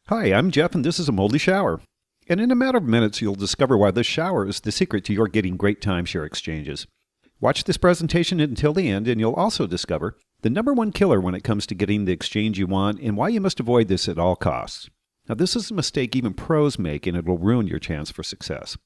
Hi, I'm Jeff, and this is a moldy shower. And in a matter of minutes, you'll discover why this shower is the secret to your getting great timeshare exchanges. Watch this presentation until the end, and you'll also discover the number one killer when it comes to getting the exchange you want and why you must avoid this at all costs. Now, this is a mistake even pros make, and it will ruin your chance for success.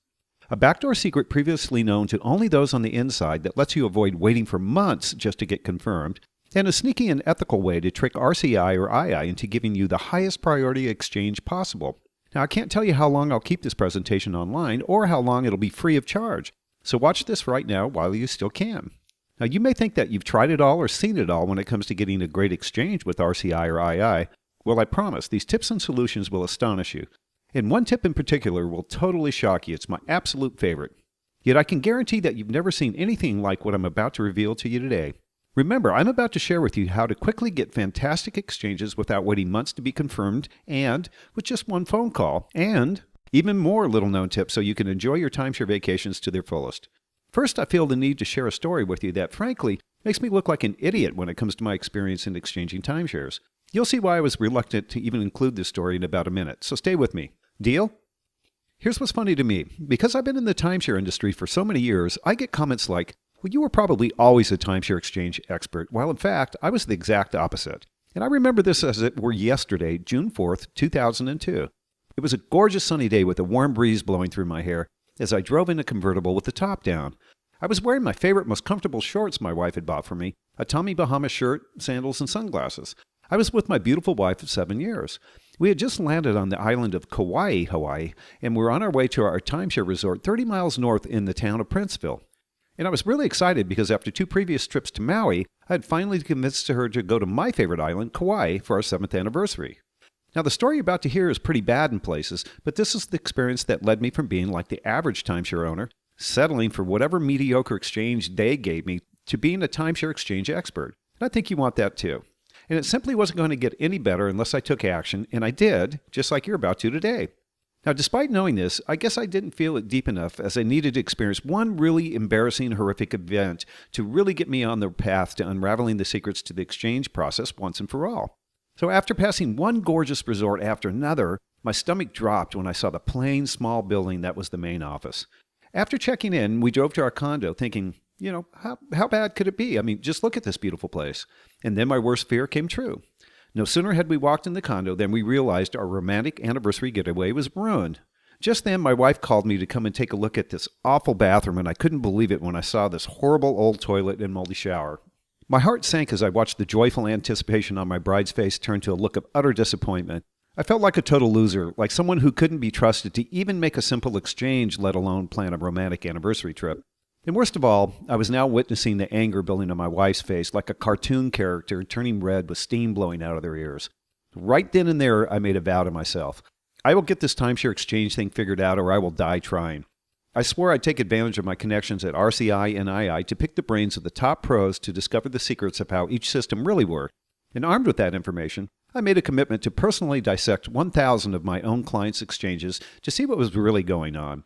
A backdoor secret previously known to only those on the inside that lets you avoid waiting for months just to get confirmed, and a sneaky and ethical way to trick RCI or II into giving you the highest priority exchange possible. Now, I can't tell you how long I'll keep this presentation online or how long it'll be free of charge, so watch this right now while you still can. Now, you may think that you've tried it all or seen it all when it comes to getting a great exchange with RCI or II. Well, I promise, these tips and solutions will astonish you. And one tip in particular will totally shock you. It's my absolute favorite. Yet I can guarantee that you've never seen anything like what I'm about to reveal to you today. Remember, I'm about to share with you how to quickly get fantastic exchanges without waiting months to be confirmed and with just one phone call, and even more little-known tips so you can enjoy your timeshare vacations to their fullest. First, I feel the need to share a story with you that, frankly, makes me look like an idiot when it comes to my experience in exchanging timeshares. You'll see why I was reluctant to even include this story in about a minute, so stay with me. Deal? Here's what's funny to me. Because I've been in the timeshare industry for so many years, I get comments like, "Well, you were probably always a timeshare exchange expert," while in fact, I was the exact opposite. And I remember this as it were yesterday, June 4th, 2002. It was a gorgeous sunny day with a warm breeze blowing through my hair as I drove in a convertible with the top down. I was wearing my favorite, most comfortable shorts my wife had bought for me, a Tommy Bahama shirt, sandals, and sunglasses. I was with my beautiful wife of 7 years. We had just landed on the island of Kauai, Hawaii, and were on our way to our timeshare resort 30 miles north in the town of Princeville. And I was really excited because after 2 previous trips to Maui, I had finally convinced her to go to my favorite island, Kauai, for our 7th anniversary. Now, the story you're about to hear is pretty bad in places, but this is the experience that led me from being like the average timeshare owner, settling for whatever mediocre exchange they gave me, to being a timeshare exchange expert. And I think you want that too. And it simply wasn't going to get any better unless I took action, and I did, just like you're about to today. Now, despite knowing this, I guess I didn't feel it deep enough as I needed to experience one really embarrassing, horrific event to really get me on the path to unraveling the secrets to the exchange process once and for all. So after passing one gorgeous resort after another, my stomach dropped when I saw the plain, small building that was the main office. After checking in, we drove to our condo thinking, how bad could it be? I mean, just look at this beautiful place. And then my worst fear came true. No sooner had we walked in the condo than we realized our romantic anniversary getaway was ruined. Just then, my wife called me to come and take a look at this awful bathroom, and I couldn't believe it when I saw this horrible old toilet and moldy shower. My heart sank as I watched the joyful anticipation on my bride's face turn to a look of utter disappointment. I felt like a total loser, like someone who couldn't be trusted to even make a simple exchange, let alone plan a romantic anniversary trip. And worst of all, I was now witnessing the anger building on my wife's face like a cartoon character turning red with steam blowing out of their ears. Right then and there, I made a vow to myself. I will get this timeshare exchange thing figured out or I will die trying. I swore I'd take advantage of my connections at RCI and II to pick the brains of the top pros to discover the secrets of how each system really worked. And armed with that information, I made a commitment to personally dissect 1,000 of my own clients' exchanges to see what was really going on.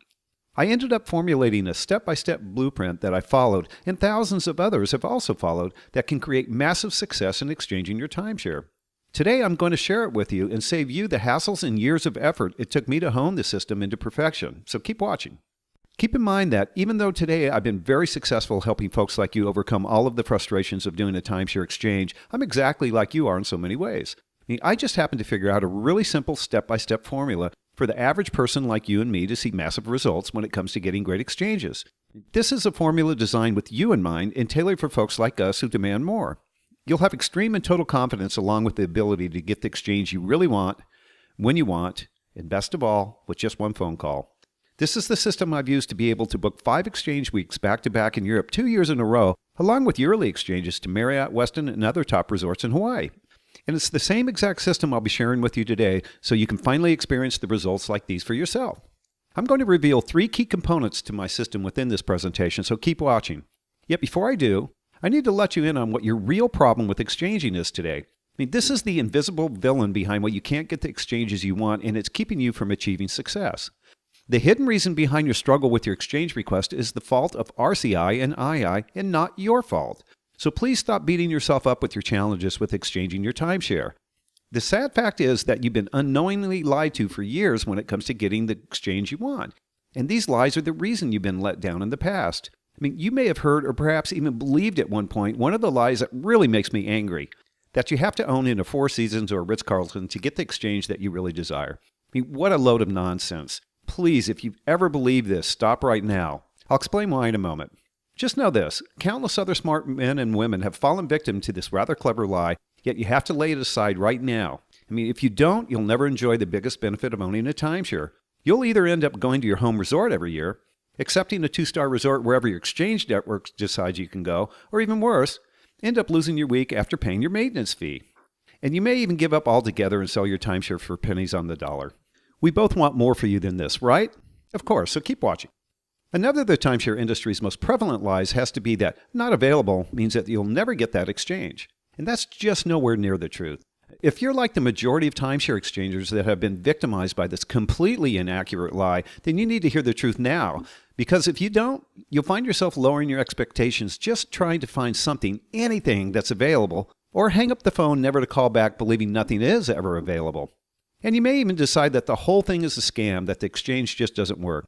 I ended up formulating a step-by-step blueprint that I followed, and thousands of others have also followed, that can create massive success in exchanging your timeshare. Today, I'm going to share it with you and save you the hassles and years of effort it took me to hone the system into perfection, so keep watching. Keep in mind that even though today I've been very successful helping folks like you overcome all of the frustrations of doing a timeshare exchange, I'm exactly like you are in so many ways. I just happened to figure out a really simple step-by-step formula for the average person like you and me to see massive results when it comes to getting great exchanges. This is a formula designed with you in mind and tailored for folks like us who demand more. You'll have extreme and total confidence along with the ability to get the exchange you really want, when you want, and best of all, with just one phone call. This is the system I've used to be able to book 5 exchange weeks back-to-back in Europe 2 years in a row, along with yearly exchanges to Marriott, Westin, and other top resorts in Hawaii. And it's the same exact system I'll be sharing with you today so you can finally experience the results like these for yourself. I'm going to reveal 3 key components to my system within this presentation, so keep watching. Yet before I do, I need to let you in on what your real problem with exchanging is today. This is the invisible villain behind why you can't get the exchanges you want, and it's keeping you from achieving success. The hidden reason behind your struggle with your exchange request is the fault of RCI and II and not your fault. So please stop beating yourself up with your challenges with exchanging your timeshare. The sad fact is that you've been unknowingly lied to for years when it comes to getting the exchange you want. And these lies are the reason you've been let down in the past. I mean, you may have heard or perhaps even believed at one point one of the lies that really makes me angry, that you have to own in a Four Seasons or a Ritz-Carlton to get the exchange that you really desire. I mean, what a load of nonsense. Please, if you've ever believed this, stop right now. I'll explain why in a moment. Just know this, countless other smart men and women have fallen victim to this rather clever lie, yet you have to lay it aside right now. I mean, if you don't, you'll never enjoy the biggest benefit of owning a timeshare. You'll either end up going to your home resort every year, accepting a 2-star resort wherever your exchange network decides you can go, or even worse, end up losing your week after paying your maintenance fee. And you may even give up altogether and sell your timeshare for pennies on the dollar. We both want more for you than this, right? Of course, so keep watching. Another of the timeshare industry's most prevalent lies has to be that not available means that you'll never get that exchange. And that's just nowhere near the truth. If you're like the majority of timeshare exchangers that have been victimized by this completely inaccurate lie, then you need to hear the truth now. Because if you don't, you'll find yourself lowering your expectations just trying to find something, anything that's available, or hang up the phone never to call back believing nothing is ever available. And you may even decide that the whole thing is a scam, that the exchange just doesn't work.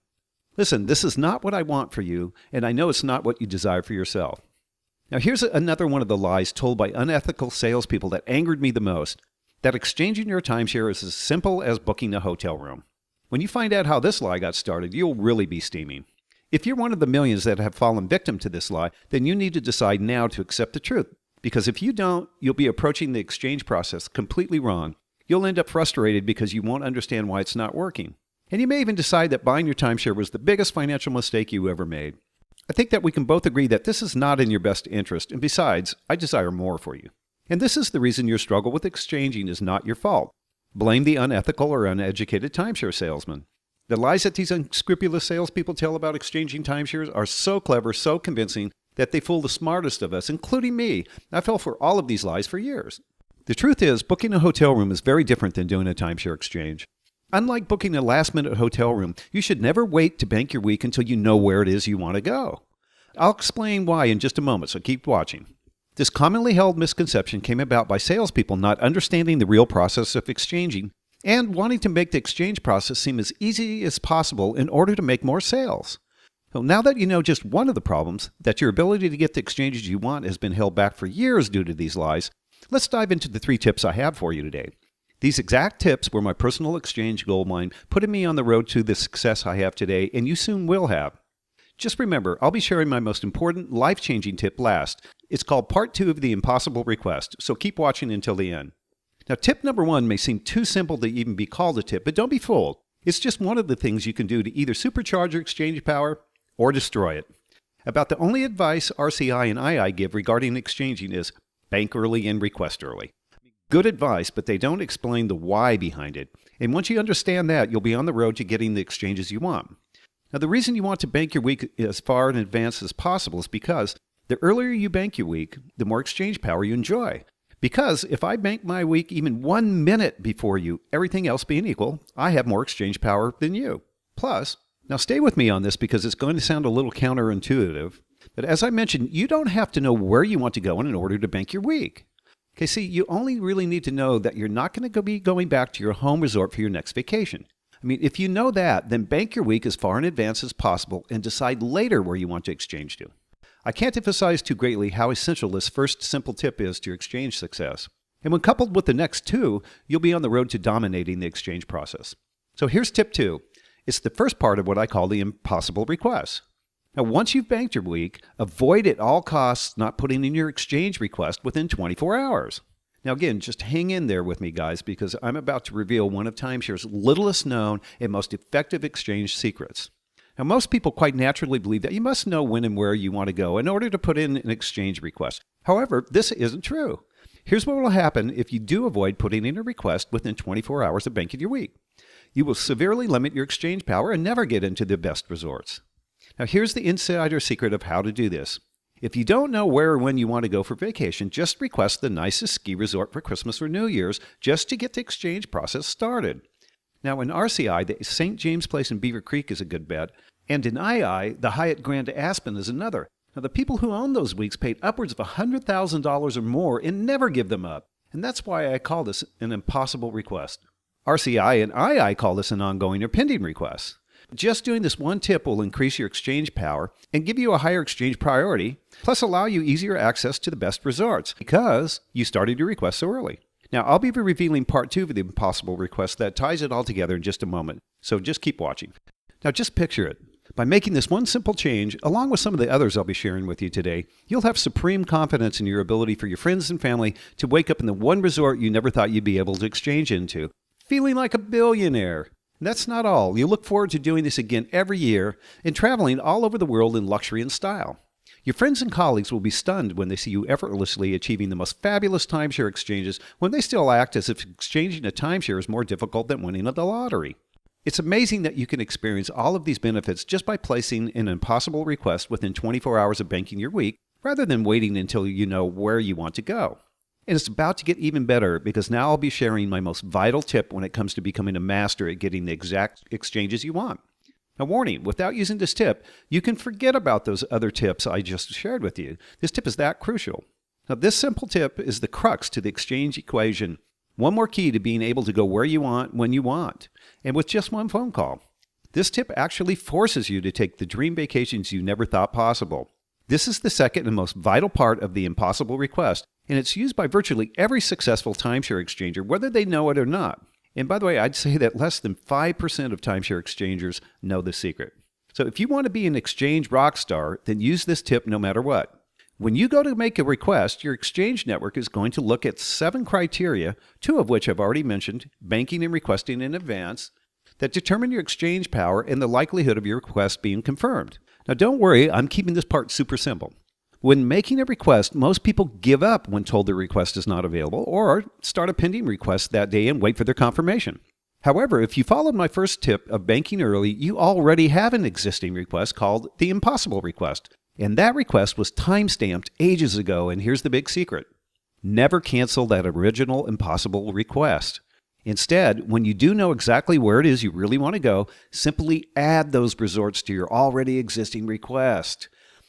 Listen, this is not what I want for you, and I know it's not what you desire for yourself. Now here's another one of the lies told by unethical salespeople that angered me the most, that exchanging your timeshare is as simple as booking a hotel room. When you find out how this lie got started, you'll really be steaming. If you're one of the millions that have fallen victim to this lie, then you need to decide now to accept the truth. Because if you don't, you'll be approaching the exchange process completely wrong. You'll end up frustrated because you won't understand why it's not working. And you may even decide that buying your timeshare was the biggest financial mistake you ever made. I think that we can both agree that this is not in your best interest, and besides, I desire more for you. And this is the reason your struggle with exchanging is not your fault. Blame the unethical or uneducated timeshare salesman. The lies that these unscrupulous salespeople tell about exchanging timeshares are so clever, so convincing, that they fool the smartest of us, including me. I fell for all of these lies for years. The truth is, booking a hotel room is very different than doing a timeshare exchange. Unlike booking a last-minute hotel room, you should never wait to bank your week until you know where it is you want to go. I'll explain why in just a moment, so keep watching. This commonly held misconception came about by salespeople not understanding the real process of exchanging and wanting to make the exchange process seem as easy as possible in order to make more sales. So now that you know just one of the problems, that your ability to get the exchanges you want has been held back for years due to these lies, let's dive into the 3 tips I have for you today. These exact tips were my personal exchange goldmine, putting me on the road to the success I have today, and you soon will have. Just remember, I'll be sharing my most important life-changing tip last. It's called Part 2 of the Impossible Request, so keep watching until the end. Now, tip number 1 may seem too simple to even be called a tip, but don't be fooled. It's just one of the things you can do to either supercharge your exchange power or destroy it. About the only advice RCI and II give regarding exchanging is bank early and request early. Good advice, but they don't explain the why behind it. And once you understand that, you'll be on the road to getting the exchanges you want. Now, the reason you want to bank your week as far in advance as possible is because the earlier you bank your week, the more exchange power you enjoy. Because if I bank my week even 1 minute before you, everything else being equal, I have more exchange power than you. Plus, now stay with me on this because it's going to sound a little counterintuitive, but as I mentioned, you don't have to know where you want to go in order to bank your week. Okay, see, you only really need to know that you're not going to be going back to your home resort for your next vacation. I mean, if you know that, then bank your week as far in advance as possible and decide later where you want to exchange to. I can't emphasize too greatly how essential this first simple tip is to your exchange success. And when coupled with the next 2, you'll be on the road to dominating the exchange process. So here's tip 2. It's the first part of what I call the impossible request. Now, once you've banked your week, avoid at all costs not putting in your exchange request within 24 hours. Now, again, just hang in there with me, guys, because I'm about to reveal one of timeshare's littlest known and most effective exchange secrets. Now, most people quite naturally believe that you must know when and where you want to go in order to put in an exchange request. However, this isn't true. Here's what will happen if you do avoid putting in a request within 24 hours of banking your week. You will severely limit your exchange power and never get into the best resorts. Now, here's the insider secret of how to do this. If you don't know where or when you want to go for vacation, just request the nicest ski resort for Christmas or New Year's just to get the exchange process started. Now, in RCI, the St. James Place in Beaver Creek is a good bet, and in II, the Hyatt Grand Aspen is another. Now, the people who own those weeks paid upwards of $100,000 or more and never give them up. And that's why I call this an impossible request. RCI and II call this an ongoing or pending request. Just doing this one tip will increase your exchange power and give you a higher exchange priority, plus allow you easier access to the best resorts because you started your request so early. Now, I'll be revealing part 2 of the impossible request that ties it all together in just a moment, so just keep watching. Now, just picture it. By making this one simple change, along with some of the others I'll be sharing with you today, you'll have supreme confidence in your ability for your friends and family to wake up in the one resort you never thought you'd be able to exchange into, feeling like a billionaire. And that's not all. You'll look forward to doing this again every year and traveling all over the world in luxury and style. Your friends and colleagues will be stunned when they see you effortlessly achieving the most fabulous timeshare exchanges when they still act as if exchanging a timeshare is more difficult than winning the lottery. It's amazing that you can experience all of these benefits just by placing an impossible request within 24 hours of banking your week, rather than waiting until you know where you want to go. And it's about to get even better because now I'll be sharing my most vital tip when it comes to becoming a master at getting the exact exchanges you want. Now, warning, without using this tip, you can forget about those other tips I just shared with you. This tip is that crucial. Now, this simple tip is the crux to the exchange equation. One more key to being able to go where you want, when you want, and with just one phone call. This tip actually forces you to take the dream vacations you never thought possible. This is the second and most vital part of the impossible request, and it's used by virtually every successful timeshare exchanger, whether they know it or not. And by the way, I'd say that less than 5% of timeshare exchangers know the secret. So if you want to be an exchange rock star, then use this tip no matter what. When you go to make a request, your exchange network is going to look at 7 criteria, 2 of which I've already mentioned, banking and requesting in advance, that determine your exchange power and the likelihood of your request being confirmed. Now don't worry, I'm keeping this part super simple. When making a request, most people give up when told their request is not available or start a pending request that day and wait for their confirmation. However, if you followed my first tip of banking early, you already have an existing request called the impossible request. And that request was time-stamped ages ago, and here's the big secret. Never cancel that original impossible request. Instead, when you do know exactly where it is you really want to go, simply add those resorts to your already existing request.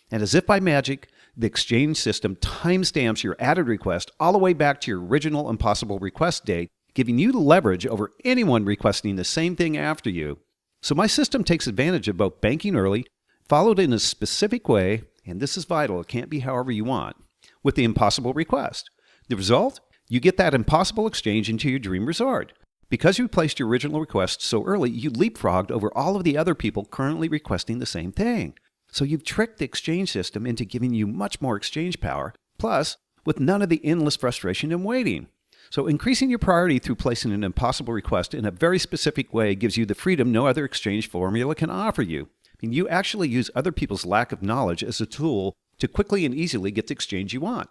And as if by magic, the exchange system timestamps your added request all the way back to your original impossible request date, giving you the leverage over anyone requesting the same thing after you. So my system takes advantage of both banking early, followed in a specific way, and this is vital, it can't be however you want, with the impossible request. The result? You get that impossible exchange into your dream resort. Because you placed your original request so early, you leapfrogged over all of the other people currently requesting the same thing. So you've tricked the exchange system into giving you much more exchange power, plus with none of the endless frustration and waiting. So increasing your priority through placing an impossible request in a very specific way gives you the freedom no other exchange formula can offer you. You actually use other people's lack of knowledge as a tool to quickly and easily get the exchange you want.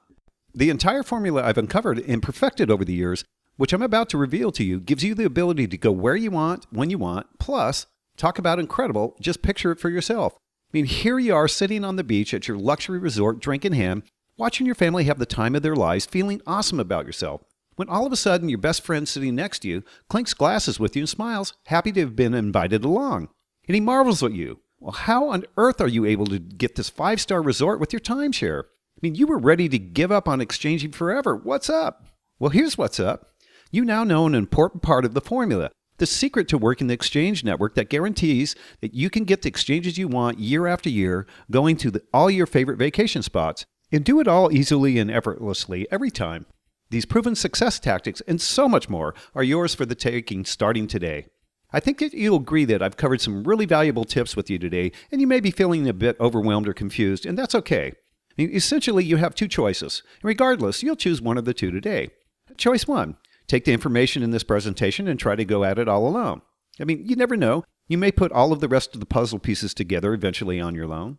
The entire formula I've uncovered and perfected over the years, which I'm about to reveal to you, gives you the ability to go where you want, when you want, plus, talk about incredible, just picture it for yourself. Here you are sitting on the beach at your luxury resort, drink in hand, watching your family have the time of their lives, feeling awesome about yourself, when all of a sudden your best friend sitting next to you clinks glasses with you and smiles, happy to have been invited along. And he marvels at you. Well, how on earth are you able to get this 5-star resort with your timeshare? You were ready to give up on exchanging forever. What's up? Well, here's what's up. You now know an important part of the formula, the secret to working the exchange network that guarantees that you can get the exchanges you want year after year, going to all your favorite vacation spots, and do it all easily and effortlessly every time. These proven success tactics and so much more are yours for the taking starting today. I think that you'll agree that I've covered some really valuable tips with you today, and you may be feeling a bit overwhelmed or confused, and that's okay. Essentially, you have 2 choices. Regardless, you'll choose one of the 2 today. Choice 1, take the information in this presentation and try to go at it all alone. You never know. You may put all of the rest of the puzzle pieces together eventually on your own.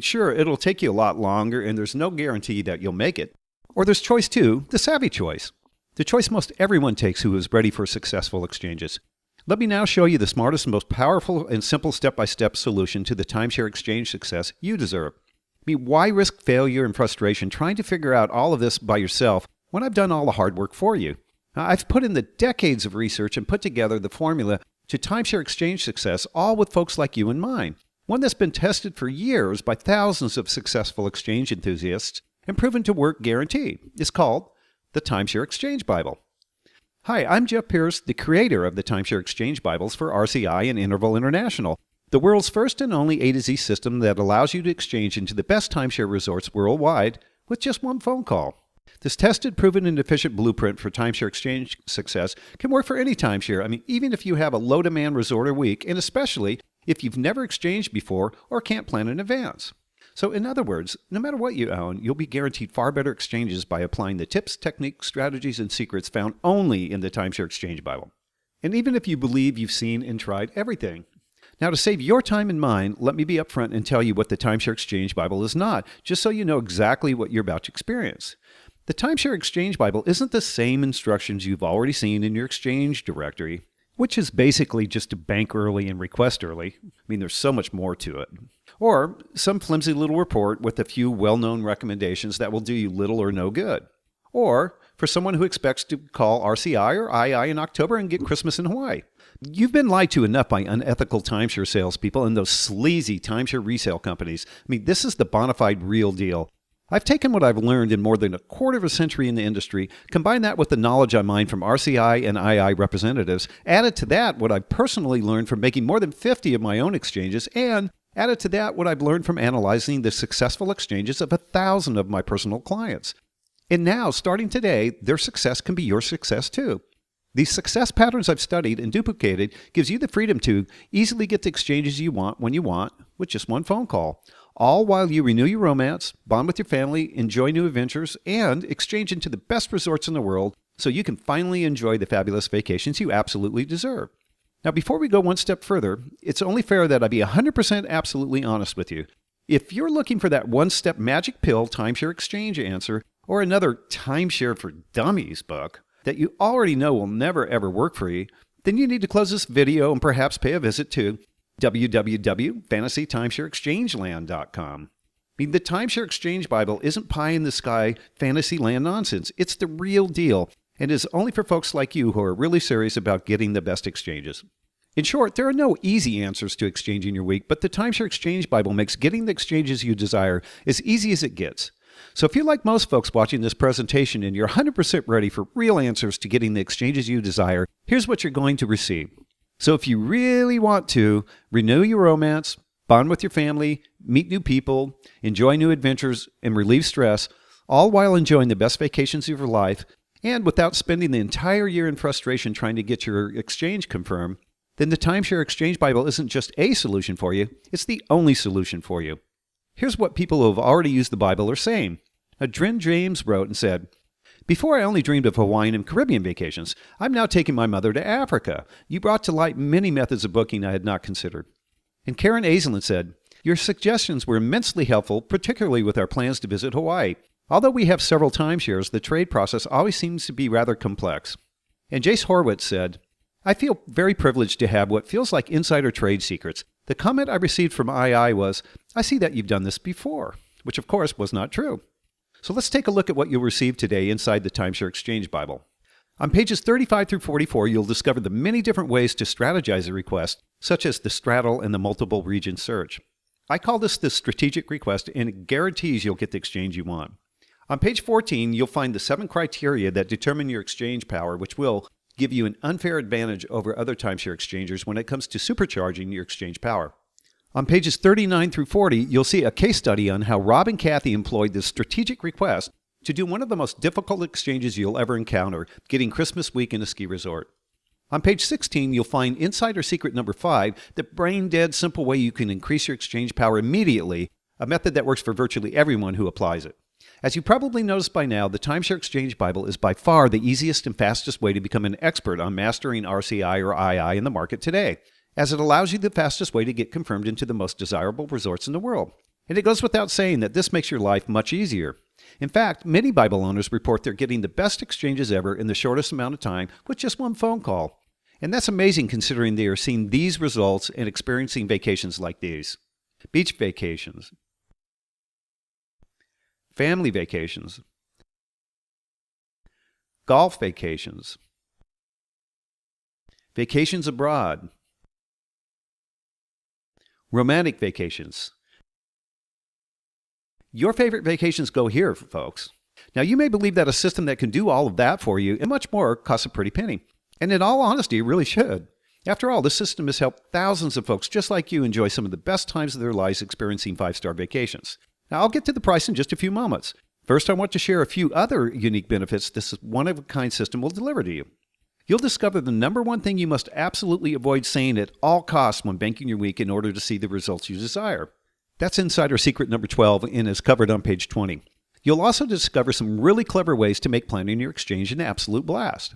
Sure, it'll take you a lot longer, and there's no guarantee that you'll make it. Or there's choice 2, the savvy choice. The choice most everyone takes who is ready for successful exchanges. Let me now show you the smartest and most powerful and simple step-by-step solution to the timeshare exchange success you deserve. Why risk failure and frustration trying to figure out all of this by yourself when I've done all the hard work for you? I've put in the decades of research and put together the formula to timeshare exchange success, all with folks like you in mind. One that's been tested for years by thousands of successful exchange enthusiasts and proven to work guaranteed. It's called the Timeshare Exchange Bible. Hi, I'm Jeff Pierce, the creator of the Timeshare Exchange Bibles for RCI and Interval International, the world's first and only A to Z system that allows you to exchange into the best timeshare resorts worldwide with just one phone call. This tested, proven, and efficient blueprint for timeshare exchange success can work for any timeshare. Even if you have a low-demand resort or week, and especially if you've never exchanged before or can't plan in advance. So in other words, no matter what you own, you'll be guaranteed far better exchanges by applying the tips, techniques, strategies, and secrets found only in the Timeshare Exchange Bible. And even if you believe you've seen and tried everything. Now, to save your time and mine, let me be upfront and tell you what the Timeshare Exchange Bible is not, just so you know exactly what you're about to experience. The Timeshare Exchange Bible isn't the same instructions you've already seen in your exchange directory, which is basically just to bank early and request early. There's so much more to it. Or some flimsy little report with a few well-known recommendations that will do you little or no good. Or for someone who expects to call RCI or II in October and get Christmas in Hawaii. You've been lied to enough by unethical timeshare salespeople and those sleazy timeshare resale companies. This is the bona fide real deal. I've taken what I've learned in more than a quarter of a century in the industry, combined that with the knowledge I mined from RCI and II representatives, added to that what I've personally learned from making more than 50 of my own exchanges, and added to that what I've learned from analyzing the successful exchanges of 1,000 of my personal clients. And now, starting today, their success can be your success too. These success patterns I've studied and duplicated gives you the freedom to easily get the exchanges you want when you want with just one phone call, all while you renew your romance, bond with your family, enjoy new adventures, and exchange into the best resorts in the world so you can finally enjoy the fabulous vacations you absolutely deserve. Now, before we go one step further, it's only fair that I be 100% absolutely honest with you. If you're looking for that one-step magic pill timeshare exchange answer or another Timeshare for Dummies book that you already know will never ever work for you, then you need to close this video and perhaps pay a visit to www.fantasytimeshareexchangeland.com. The Timeshare Exchange Bible isn't pie-in-the-sky fantasy land nonsense. It's the real deal, and is only for folks like you who are really serious about getting the best exchanges. In short, there are no easy answers to exchanging your week, but the Timeshare Exchange Bible makes getting the exchanges you desire as easy as it gets. So if you're like most folks watching this presentation and you're 100% ready for real answers to getting the exchanges you desire, here's what you're going to receive. So if you really want to renew your romance, bond with your family, meet new people, enjoy new adventures, and relieve stress, all while enjoying the best vacations of your life, and without spending the entire year in frustration trying to get your exchange confirmed, then the Timeshare Exchange Bible isn't just a solution for you, it's the only solution for you. Here's what people who have already used the Bible are saying. Dren James wrote and said, "Before I only dreamed of Hawaiian and Caribbean vacations, I'm now taking my mother to Africa. You brought to light many methods of booking I had not considered." And Karen Aislinn said, "Your suggestions were immensely helpful, particularly with our plans to visit Hawaii. Although we have several timeshares, the trade process always seems to be rather complex." And Jace Horwitz said, "I feel very privileged to have what feels like insider trade secrets. The comment I received from II was, 'I see that you've done this before,' which of course was not true." So let's take a look at what you'll receive today inside the Timeshare Exchange Bible. On pages 35 through 44, you'll discover the many different ways to strategize a request, such as the straddle and the multiple region search. I call this the strategic request, and it guarantees you'll get the exchange you want. On page 14, you'll find the 7 criteria that determine your exchange power, which will give you an unfair advantage over other timeshare exchangers when it comes to supercharging your exchange power. On pages 39 through 40, you'll see a case study on how Rob and Kathy employed this strategic request to do one of the most difficult exchanges you'll ever encounter, getting Christmas week in a ski resort. On page 16, you'll find insider secret number 5, the brain-dead simple way you can increase your exchange power immediately, a method that works for virtually everyone who applies it. As you probably noticed by now, the Timeshare Exchange Bible is by far the easiest and fastest way to become an expert on mastering RCI or II in the market today, as it allows you the fastest way to get confirmed into the most desirable resorts in the world. And it goes without saying that this makes your life much easier. In fact, many Bible owners report they're getting the best exchanges ever in the shortest amount of time with just one phone call. And that's amazing considering they are seeing these results and experiencing vacations like these. Beach vacations, family vacations, golf vacations, vacations abroad, romantic vacations. Your favorite vacations go here, folks. Now, you may believe that a system that can do all of that for you and much more costs a pretty penny. And in all honesty, it really should. After all, this system has helped thousands of folks just like you enjoy some of the best times of their lives experiencing 5-star vacations. Now, I'll get to the price in just a few moments. First, I want to share a few other unique benefits this one-of-a-kind system will deliver to you. You'll discover the number one thing you must absolutely avoid saying at all costs when banking your week in order to see the results you desire. That's insider secret number 12 and is covered on page 20. You'll also discover some really clever ways to make planning your exchange an absolute blast.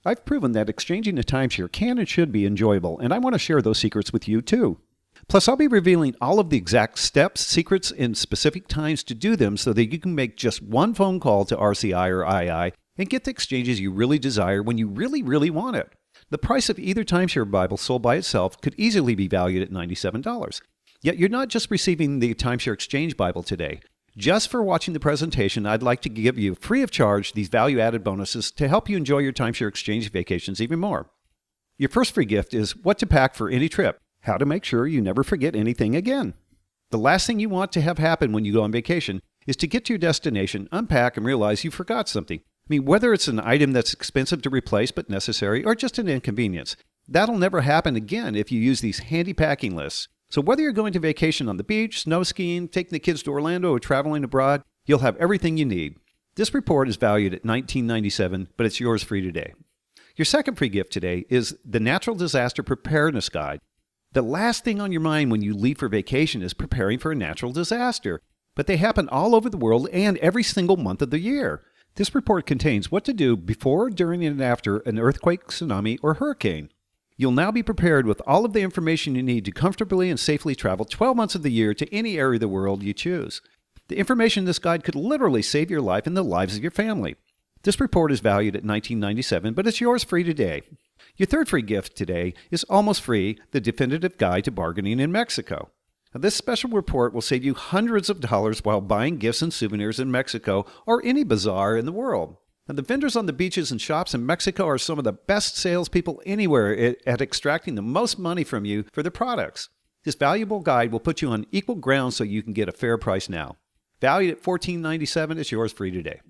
I've proven that exchanging a timeshare can and should be enjoyable, and I want to share those secrets with you too. Plus, I'll be revealing all of the exact steps, secrets, and specific times to do them so that you can make just one phone call to RCI or II and get the exchanges you really desire when you really, really want it. The price of either timeshare Bible sold by itself could easily be valued at $97. Yet you're not just receiving the Timeshare Exchange Bible today. Just for watching the presentation, I'd like to give you free of charge these value-added bonuses to help you enjoy your timeshare exchange vacations even more. Your first free gift is what to pack for any trip, how to make sure you never forget anything again. The last thing you want to have happen when you go on vacation is to get to your destination, unpack, and realize you forgot something. I mean, whether it's an item that's expensive to replace but necessary or just an inconvenience. That'll never happen again if you use these handy packing lists. So whether you're going to vacation on the beach, snow skiing, taking the kids to Orlando, or traveling abroad, you'll have everything you need. This report is valued at $19.97, but it's yours free today. Your second free gift today is the Natural Disaster Preparedness Guide. The last thing on your mind when you leave for vacation is preparing for a natural disaster, but they happen all over the world and every single month of the year. This report contains what to do before, during, and after an earthquake, tsunami, or hurricane. You'll now be prepared with all of the information you need to comfortably and safely travel 12 months of the year to any area of the world you choose. The information in this guide could literally save your life and the lives of your family. This report is valued at $19.97, but it's yours free today. Your third free gift today is almost free, the Definitive Guide to Bargaining in Mexico. Now, this special report will save you hundreds of dollars while buying gifts and souvenirs in Mexico or any bazaar in the world. Now, the vendors on the beaches and shops in Mexico are some of the best salespeople anywhere at extracting the most money from you for their products. This valuable guide will put you on equal ground so you can get a fair price now. Valued at $14.97, it's yours free today.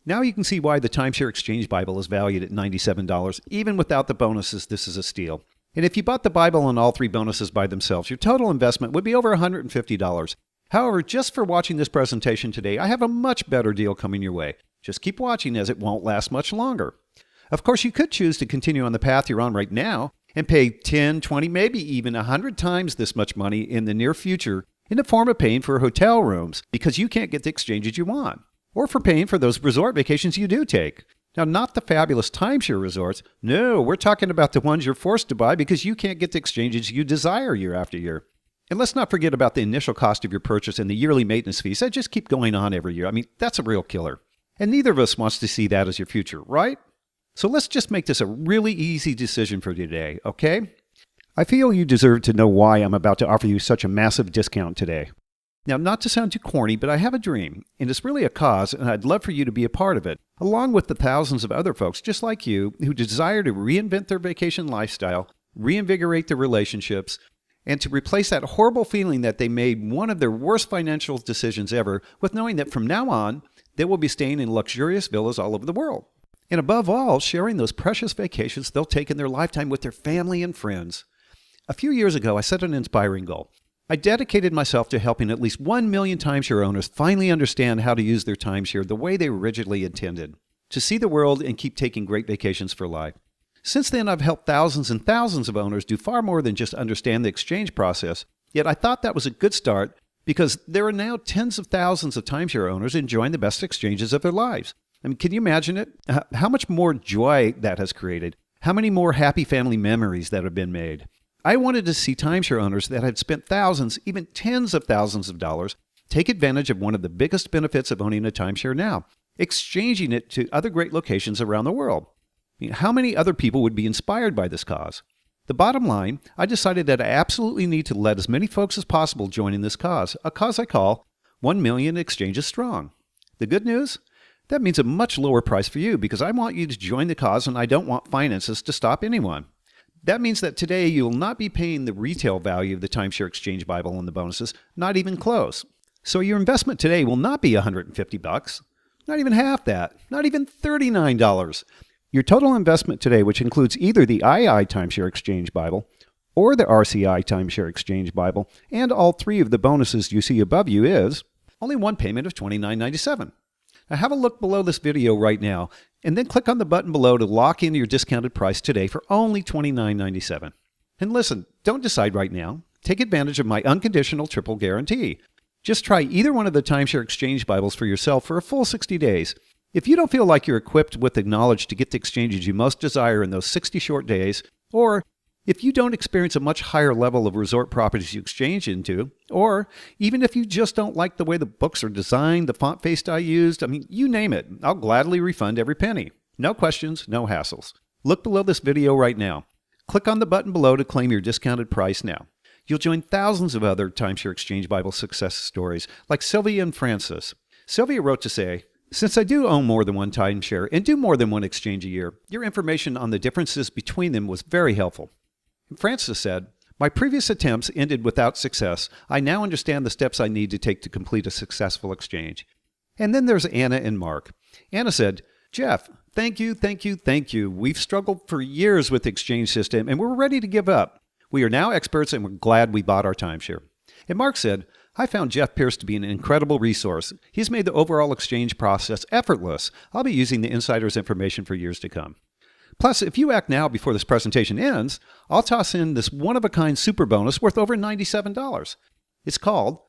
Now you can see why the Timeshare Exchange Bible is valued at $97. Even without the bonuses, this is a steal. And if you bought the Bible and all three bonuses by themselves, your total investment would be over $150. However, just for watching this presentation today, I have a much better deal coming your way. Just keep watching as it won't last much longer. Of course, you could choose to continue on the path you're on right now and pay 10, 20, maybe even 100 times this much money in the near future in the form of paying for hotel rooms because you can't get the exchanges you want, or for paying for those resort vacations you do take. Now, not the fabulous timeshare resorts. No, we're talking about the ones you're forced to buy because you can't get the exchanges you desire year after year. And let's not forget about the initial cost of your purchase and the yearly maintenance fees that just keep going on every year. I mean, that's a real killer. And neither of us wants to see that as your future, right? So let's just make this a really easy decision for today, okay? I feel you deserve to know why I'm about to offer you such a massive discount today. Now, not to sound too corny, but I have a dream, and it's really a cause, and I'd love for you to be a part of it, along with the thousands of other folks just like you who desire to reinvent their vacation lifestyle, reinvigorate their relationships, and to replace that horrible feeling that they made one of their worst financial decisions ever with knowing that from now on, they will be staying in luxurious villas all over the world. And above all, sharing those precious vacations they'll take in their lifetime with their family and friends. A few years ago, I set an inspiring goal. I dedicated myself to helping at least 1 million timeshare owners finally understand how to use their timeshare the way they originally intended, to see the world and keep taking great vacations for life. Since then, I've helped thousands and thousands of owners do far more than just understand the exchange process, yet I thought that was a good start because there are now tens of thousands of timeshare owners enjoying the best exchanges of their lives. I mean, can you imagine it? How much more joy that has created? How many more happy family memories that have been made? I wanted to see timeshare owners that had spent thousands, even tens of thousands of dollars, take advantage of one of the biggest benefits of owning a timeshare now, exchanging it to other great locations around the world. I mean, how many other people would be inspired by this cause? The bottom line, I decided that I absolutely need to let as many folks as possible join in this cause, a cause I call 1 million exchanges strong. The good news? That means a much lower price for you because I want you to join the cause and I don't want finances to stop anyone. That means that today you will not be paying the retail value of the Timeshare Exchange Bible and the bonuses, not even close. So your investment today will not be $150. Not even half that. Not even $39. Your total investment today, which includes either the II Timeshare Exchange Bible or the RCI Timeshare Exchange Bible, and all three of the bonuses you see above you, is only one payment of $29.97. Now have a look below this video right now, and then click on the button below to lock in your discounted price today for only $29.97. And listen, don't decide right now. Take advantage of my unconditional triple guarantee. Just try either one of the Timeshare Exchange Bibles for yourself for a full 60 days. If you don't feel like you're equipped with the knowledge to get the exchanges you most desire in those 60 short days, or if you don't experience a much higher level of resort properties you exchange into, or even if you just don't like the way the books are designed, the font face I used, you name it, I'll gladly refund every penny. No questions, no hassles. Look below this video right now. Click on the button below to claim your discounted price now. You'll join thousands of other Timeshare Exchange Bible success stories like Sylvia and Francis. Sylvia wrote to say, "Since I do own more than one timeshare and do more than one exchange a year, your information on the differences between them was very helpful." And Francis said, "My previous attempts ended without success. I now understand the steps I need to take to complete a successful exchange." And then there's Anna and Mark. Anna said, "Jeff, thank you. We've struggled for years with the exchange system and we're ready to give up. We are now experts and we're glad we bought our timeshare." And Mark said, "I found Jeff Pierce to be an incredible resource. He's made the overall exchange process effortless. I'll be using the insider's information for years to come. Plus, if you act now before this presentation ends, I'll toss in this one-of-a-kind super bonus worth over $97. It's called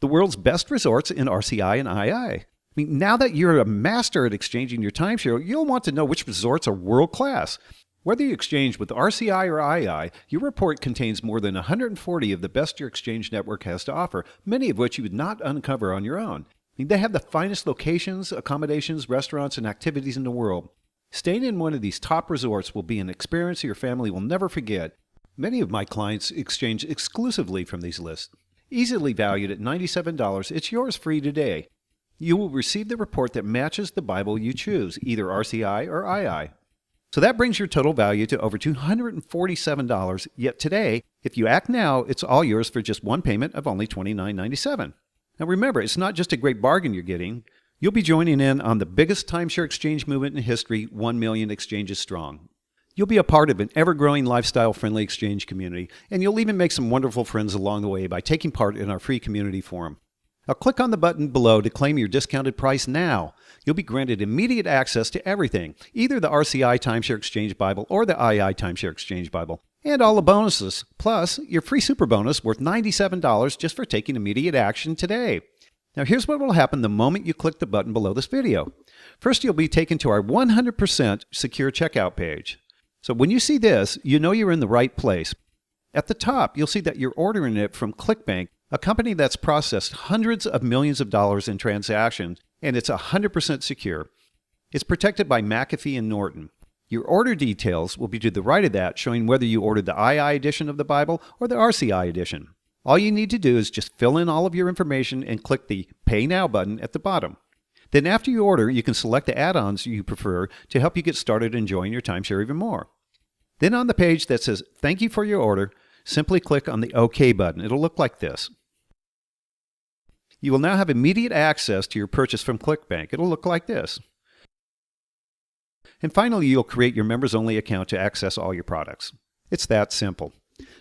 The World's Best Resorts in RCI and II. Now that you're a master at exchanging your timeshare, you'll want to know which resorts are world-class. Whether you exchange with RCI or II, your report contains more than 140 of the best your exchange network has to offer, many of which you would not uncover on your own. They have the finest locations, accommodations, restaurants, and activities in the world. Staying in one of these top resorts will be an experience your family will never forget. Many of my clients exchange exclusively from these lists. Easily valued at $97, it's yours free today. You will receive the report that matches the Bible you choose, either RCI or II. So that brings your total value to over $247, yet today, if you act now, it's all yours for just one payment of only $29.97. Now remember, it's not just a great bargain you're getting. You'll be joining in on the biggest timeshare exchange movement in history, 1 million exchanges strong. You'll be a part of an ever-growing lifestyle-friendly exchange community, and you'll even make some wonderful friends along the way by taking part in our free community forum. Now click on the button below to claim your discounted price now. You'll be granted immediate access to everything, either the RCI Timeshare Exchange Bible or the II Timeshare Exchange Bible, and all the bonuses, plus your free super bonus worth $97 just for taking immediate action today. Now here's what will happen the moment you click the button below this video. First, you'll be taken to our 100% secure checkout page. So when you see this, you know you're in the right place. At the top, you'll see that you're ordering it from ClickBank, a company that's processed hundreds of millions of dollars in transactions, and it's 100% secure. It's protected by McAfee and Norton. Your order details will be to the right of that, showing whether you ordered the II edition of the Bible or the RCI edition. All you need to do is just fill in all of your information and click the Pay Now button at the bottom. Then after you order, you can select the add-ons you prefer to help you get started enjoying your timeshare even more. Then on the page that says Thank you for your order, simply click on the OK button. It'll look like this. You will now have immediate access to your purchase from ClickBank. It'll look like this. And finally, you'll create your members-only account to access all your products. It's that simple.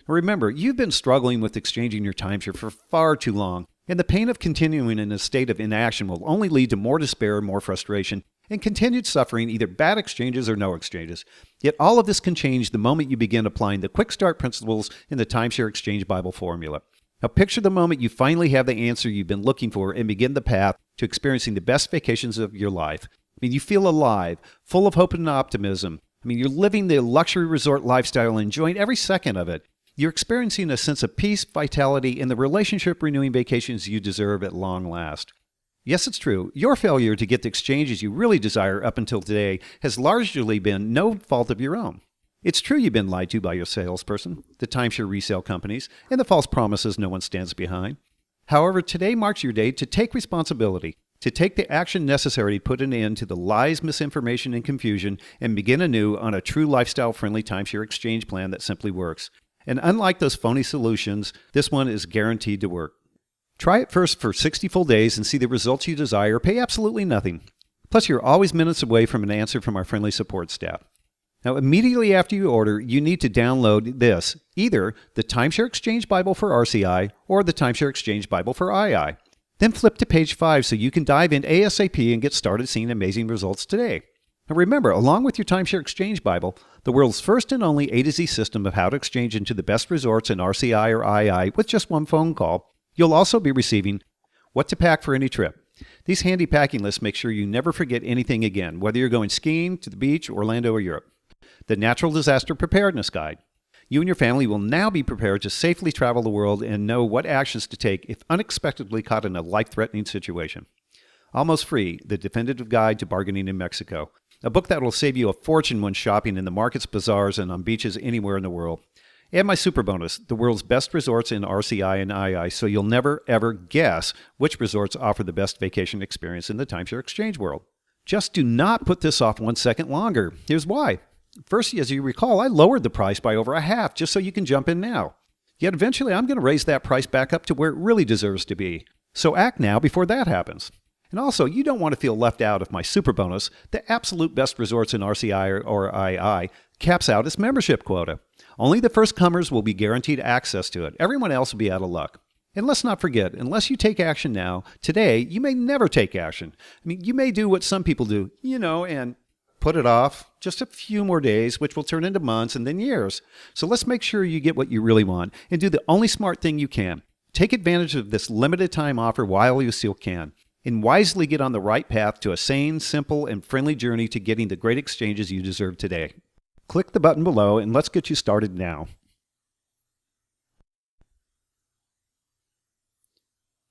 Remember, you've been struggling with exchanging your timeshare for far too long, and the pain of continuing in a state of inaction will only lead to more despair, more frustration, and continued suffering, either bad exchanges or no exchanges. Yet all of this can change the moment you begin applying the quick start principles in the Timeshare Exchange Bible formula. Now picture the moment you finally have the answer you've been looking for and begin the path to experiencing the best vacations of your life. You feel alive, full of hope and optimism. You're living the luxury resort lifestyle and enjoying every second of it. You're experiencing a sense of peace, vitality, and the relationship-renewing vacations you deserve at long last. Yes, it's true. Your failure to get the exchanges you really desire up until today has largely been no fault of your own. It's true you've been lied to by your salesperson, the timeshare resale companies, and the false promises no one stands behind. However, today marks your day to take responsibility, to take the action necessary to put an end to the lies, misinformation, and confusion, and begin anew on a true lifestyle-friendly timeshare exchange plan that simply works. And unlike those phony solutions, this one is guaranteed to work. Try it first for 60 full days and see the results you desire. Pay absolutely nothing. Plus, you're always minutes away from an answer from our friendly support staff. Now, immediately after you order, you need to download this, either the Timeshare Exchange Bible for RCI or the Timeshare Exchange Bible for II. Then flip to page 5 so you can dive in ASAP and get started seeing amazing results today. Now remember, along with your Timeshare Exchange Bible, the world's first and only A to Z system of how to exchange into the best resorts in RCI or II with just one phone call, you'll also be receiving what to pack for any trip. These handy packing lists make sure you never forget anything again, whether you're going skiing, to the beach, Orlando, or Europe. The Natural Disaster Preparedness Guide. You and your family will now be prepared to safely travel the world and know what actions to take if unexpectedly caught in a life-threatening situation. Almost Free, the definitive guide to bargaining in Mexico. A book that will save you a fortune when shopping in the markets, bazaars, and on beaches anywhere in the world. And my super bonus, the world's best resorts in RCI and II, so you'll never, ever guess which resorts offer the best vacation experience in the timeshare exchange world. Just do not put this off 1 second longer. Here's why. First, as you recall, I lowered the price by over a half just so you can jump in now. Yet eventually I'm going to raise that price back up to where it really deserves to be. So act now before that happens. And also, you don't want to feel left out of my super bonus, the absolute best resorts in RCI or II, caps out its membership quota. Only the first comers will be guaranteed access to it. Everyone else will be out of luck. And let's not forget, unless you take action now, today, you may never take action. I mean, you may do what some people do, and put it off just a few more days, which will turn into months and then years. So let's make sure you get what you really want and do the only smart thing you can. Take advantage of this limited time offer while you still can, and wisely get on the right path to a sane, simple, and friendly journey to getting the great exchanges you deserve today. Click the button below and let's get you started now.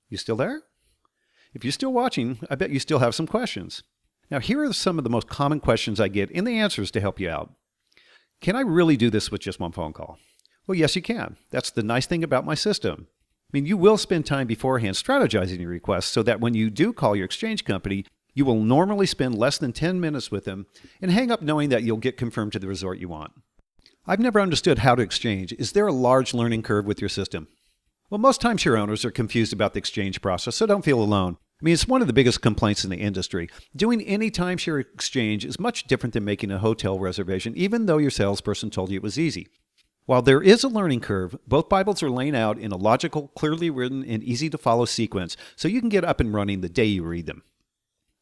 You still there? If you're still watching, I bet you still have some questions. Now, here are some of the most common questions I get and the answers to help you out. Can I really do this with just one phone call? Well, yes, you can. That's the nice thing about my system. I mean, you will spend time beforehand strategizing your requests so that when you do call your exchange company, you will normally spend less than 10 minutes with them and hang up knowing that you'll get confirmed to the resort you want. I've never understood how to exchange. Is there a large learning curve with your system? Well, most timeshare owners are confused about the exchange process, so don't feel alone. I mean, it's one of the biggest complaints in the industry. Doing any timeshare exchange is much different than making a hotel reservation, even though your salesperson told you it was easy. While there is a learning curve, both Bibles are laid out in a logical, clearly written, and easy-to-follow sequence, so you can get up and running the day you read them.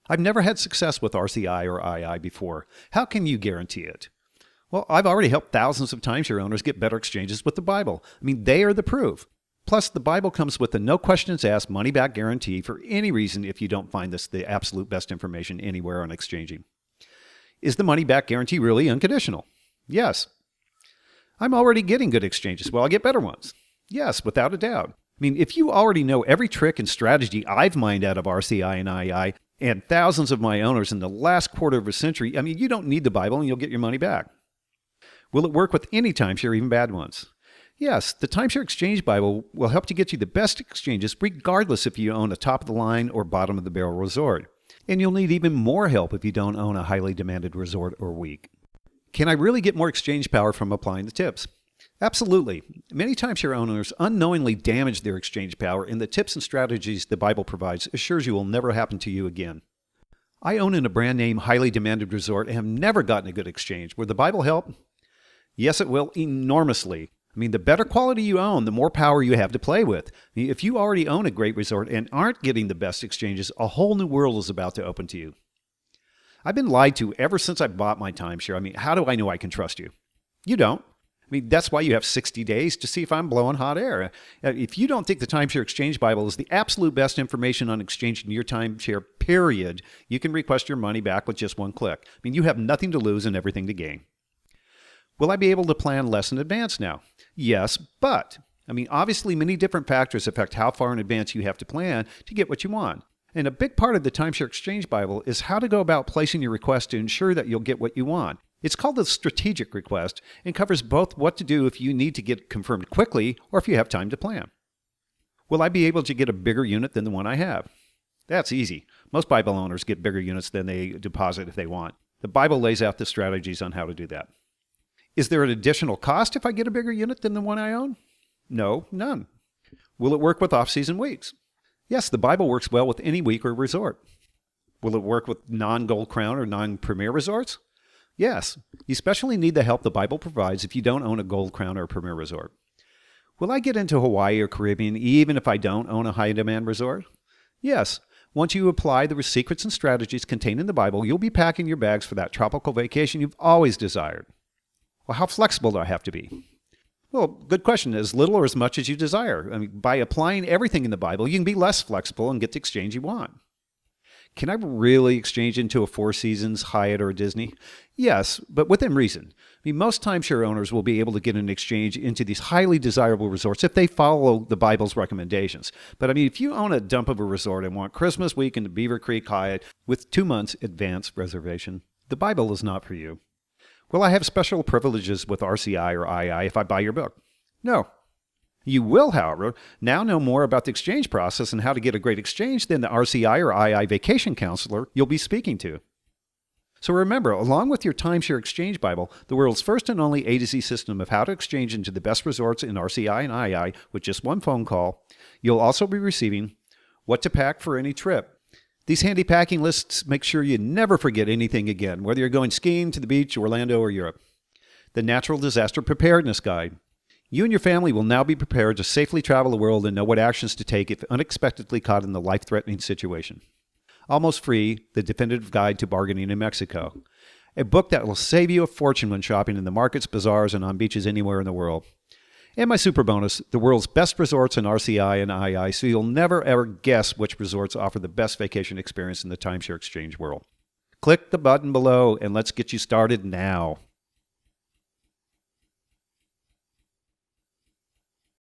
I've never had success with RCI or II before. How can you guarantee it? Well, I've already helped thousands of timeshare owners get better exchanges with the Bible. I mean, they are the proof. Plus, the Bible comes with a no questions asked money-back guarantee for any reason if you don't find this the absolute best information anywhere on exchanging. Is the money-back guarantee really unconditional? Yes. I'm already getting good exchanges. Well, I'll get better ones. Yes, without a doubt. I mean, if you already know every trick and strategy I've mined out of RCI and II and thousands of my owners in the last quarter of a century, I mean, you don't need the Bible and you'll get your money back. Will it work with any timeshare, even bad ones? Yes, the Timeshare Exchange Bible will help to get you the best exchanges regardless if you own a top-of-the-line or bottom-of-the-barrel resort. And you'll need even more help if you don't own a highly demanded resort or week. Can I really get more exchange power from applying the tips? Absolutely. Many timeshare owners unknowingly damage their exchange power, and the tips and strategies the Bible provides assures you will never happen to you again. I own in a brand name, highly demanded resort and have never gotten a good exchange. Will the Bible help? Yes, it will enormously. I mean, the better quality you own, the more power you have to play with. I mean, if you already own a great resort and aren't getting the best exchanges, a whole new world is about to open to you. I've been lied to ever since I bought my timeshare. I mean, how do I know I can trust you? You don't. I mean, that's why you have 60 days to see if I'm blowing hot air. If you don't think the Timeshare Exchange Bible is the absolute best information on exchanging your timeshare, period, you can request your money back with just one click. I mean, you have nothing to lose and everything to gain. Will I be able to plan less in advance now? Yes, but, I mean, obviously many different factors affect how far in advance you have to plan to get what you want. And a big part of the Timeshare Exchange Bible is how to go about placing your request to ensure that you'll get what you want. It's called the strategic request and covers both what to do if you need to get confirmed quickly or if you have time to plan. Will I be able to get a bigger unit than the one I have? That's easy. Most Bible owners get bigger units than they deposit if they want. The Bible lays out the strategies on how to do that. Is there an additional cost if I get a bigger unit than the one I own? No, none. Will it work with off-season weeks? Yes, the Bible works well with any week or resort. Will it work with non-Gold Crown or non-Premier resorts? Yes. You especially need the help the Bible provides if you don't own a Gold Crown or a Premier resort. Will I get into Hawaii or Caribbean even if I don't own a high-demand resort? Yes. Once you apply the secrets and strategies contained in the Bible, you'll be packing your bags for that tropical vacation you've always desired. Well, how flexible do I have to be? Well, good question. As little or as much as you desire. I mean, by applying everything in the Bible, you can be less flexible and get the exchange you want. Can I really exchange into a Four Seasons, Hyatt, or a Disney? Yes, but within reason. I mean, most timeshare owners will be able to get an exchange into these highly desirable resorts if they follow the Bible's recommendations. But I mean, if you own a dump of a resort and want Christmas week in the Beaver Creek Hyatt with 2 months advance reservation, the Bible is not for you. Will I have special privileges with RCI or II if I buy your book? No. You will, however, now know more about the exchange process and how to get a great exchange than the RCI or II vacation counselor you'll be speaking to. So remember, along with your Timeshare Exchange Bible, the world's first and only A to Z system of how to exchange into the best resorts in RCI and II with just one phone call, you'll also be receiving what to pack for any trip. These handy packing lists make sure you never forget anything again, whether you're going skiing to the beach, Orlando, or Europe. The Natural Disaster Preparedness Guide. You and your family will now be prepared to safely travel the world and know what actions to take if unexpectedly caught in a life-threatening situation. Almost Free, The Definitive Guide to Bargaining in Mexico. A book that will save you a fortune when shopping in the markets, bazaars, and on beaches anywhere in the world. And my super bonus, the world's best resorts in RCI and II, so you'll never ever guess which resorts offer the best vacation experience in the timeshare exchange world. Click the button below and let's get you started now.